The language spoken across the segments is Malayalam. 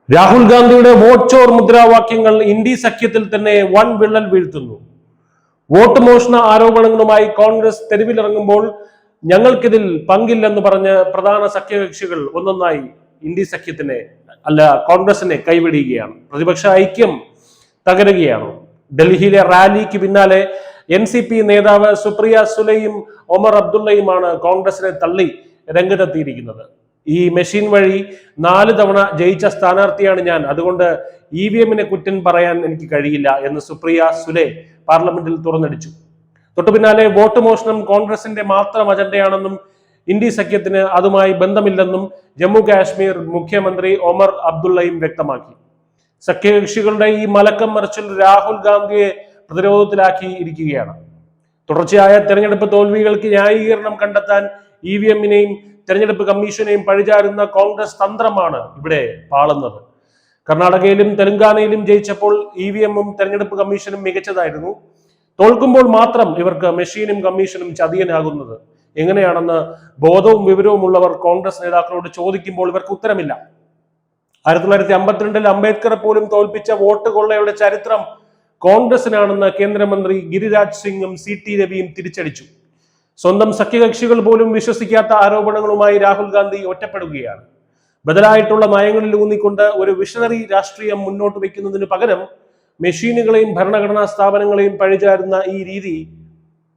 രാഹുൽ ഗാന്ധിയുടെ വോട്ട് ചോർ മുദ്രാവാക്യങ്ങൾ ഇന്ത്യ സഖ്യത്തിൽ തന്നെ വൻ വിള്ളൽ വീഴ്ത്തുന്നു. വോട്ട് മോഷണ ആരോപണങ്ങളുമായി കോൺഗ്രസ് തെരുവിലിറങ്ങുമ്പോൾ ഞങ്ങൾക്കിതിൽ പങ്കില്ലെന്ന് പറഞ്ഞ് പ്രധാന സഖ്യകക്ഷികൾ ഒന്നൊന്നായി ഇന്ത്യ സഖ്യത്തിനെ കോൺഗ്രസിനെ കൈവിടുകയാണ്. പ്രതിപക്ഷ ഐക്യം തകരുകയാണ്. ഡൽഹിയിലെ റാലിക്ക് പിന്നാലെ NCP നേതാവ് സുപ്രിയ സുലെയും ഒമർ അബ്ദുള്ളയുമാണ് കോൺഗ്രസിനെ തള്ളി രംഗത്തെത്തിയിരിക്കുന്നത്. ഈ മെഷീൻ വഴി 4 തവണ ജയിച്ച സ്ഥാനാർത്ഥിയാണ് ഞാൻ, അതുകൊണ്ട് EVM-നെ കുറ്റം പറയാൻ എനിക്ക് കഴിയില്ല എന്ന് സുപ്രിയ സുലെ പാർലമെന്റിൽ തുറന്നടിച്ചു. തൊട്ടു പിന്നാലെ വോട്ട് മോഷണം കോൺഗ്രസിന്റെ മാത്രം അജണ്ടയാണെന്നും ഇന്ത്യ സഖ്യത്തിന് അതുമായി ബന്ധമില്ലെന്നും ജമ്മു കാശ്മീർ മുഖ്യമന്ത്രി ഒമർ അബ്ദുള്ളയും വ്യക്തമാക്കി. സഖ്യകക്ഷികളുടെ ഈ മലക്കം മറിച്ചിൽ രാഹുൽ ഗാന്ധിയെ പ്രതിരോധത്തിലാക്കി ഇരിക്കുകയാണ്. തുടർച്ചയായ തെരഞ്ഞെടുപ്പ് തോൽവികൾക്ക് ന്യായീകരണം കണ്ടെത്താൻ EVM-നെയും തെരഞ്ഞെടുപ്പ് കമ്മീഷനെയും പഴിചാരുന്ന കോൺഗ്രസ് തന്ത്രമാണ് ഇവിടെ പാളുന്നത്. കർണാടകയിലും തെലങ്കാനയിലും ജയിച്ചപ്പോൾ EVM-ഉം തെരഞ്ഞെടുപ്പ് കമ്മീഷനും മികച്ചതായിരുന്നു. തോൽക്കുമ്പോൾ മാത്രം ഇവർക്ക് മെഷീനും കമ്മീഷനും ചതിയനാകുന്നത് എങ്ങനെയാണെന്ന് ബോധവും വിവരവും ഉള്ളവർ കോൺഗ്രസ് നേതാക്കളോട് ചോദിക്കുമ്പോൾ ഇവർക്ക് ഉത്തരമില്ല. 1952-ൽ അംബേദ്കറെ പോലും തോൽപ്പിച്ച വോട്ട് കൊള്ളയുടെ ചരിത്രം കോൺഗ്രസിനാണെന്ന് കേന്ദ്രമന്ത്രി ഗിരിരാജ് സിംഗും CT രവിയും തിരിച്ചടിച്ചു. സ്വന്തം സഖ്യകക്ഷികൾ പോലും വിശ്വസിക്കാത്ത ആരോപണങ്ങളുമായി രാഹുൽ ഗാന്ധി ഒറ്റപ്പെടുകയാണ്. ബദലായിട്ടുള്ള നയങ്ങളിൽ ഊന്നിക്കൊണ്ട് ഒരു വിഷണറി രാഷ്ട്രീയം മുന്നോട്ട് വയ്ക്കുന്നതിന് പകരം മെഷീനുകളെയും ഭരണഘടനാ സ്ഥാപനങ്ങളെയും പഴിചാരുന്ന ഈ രീതി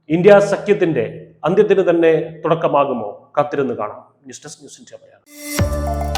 ഇന്ത്യ സഖ്യത്തിന്റെ അന്ത്യത്തിന് തന്നെ തുടക്കമാകുമോ? കാത്തിരുന്ന് കാണാം. News desk news India.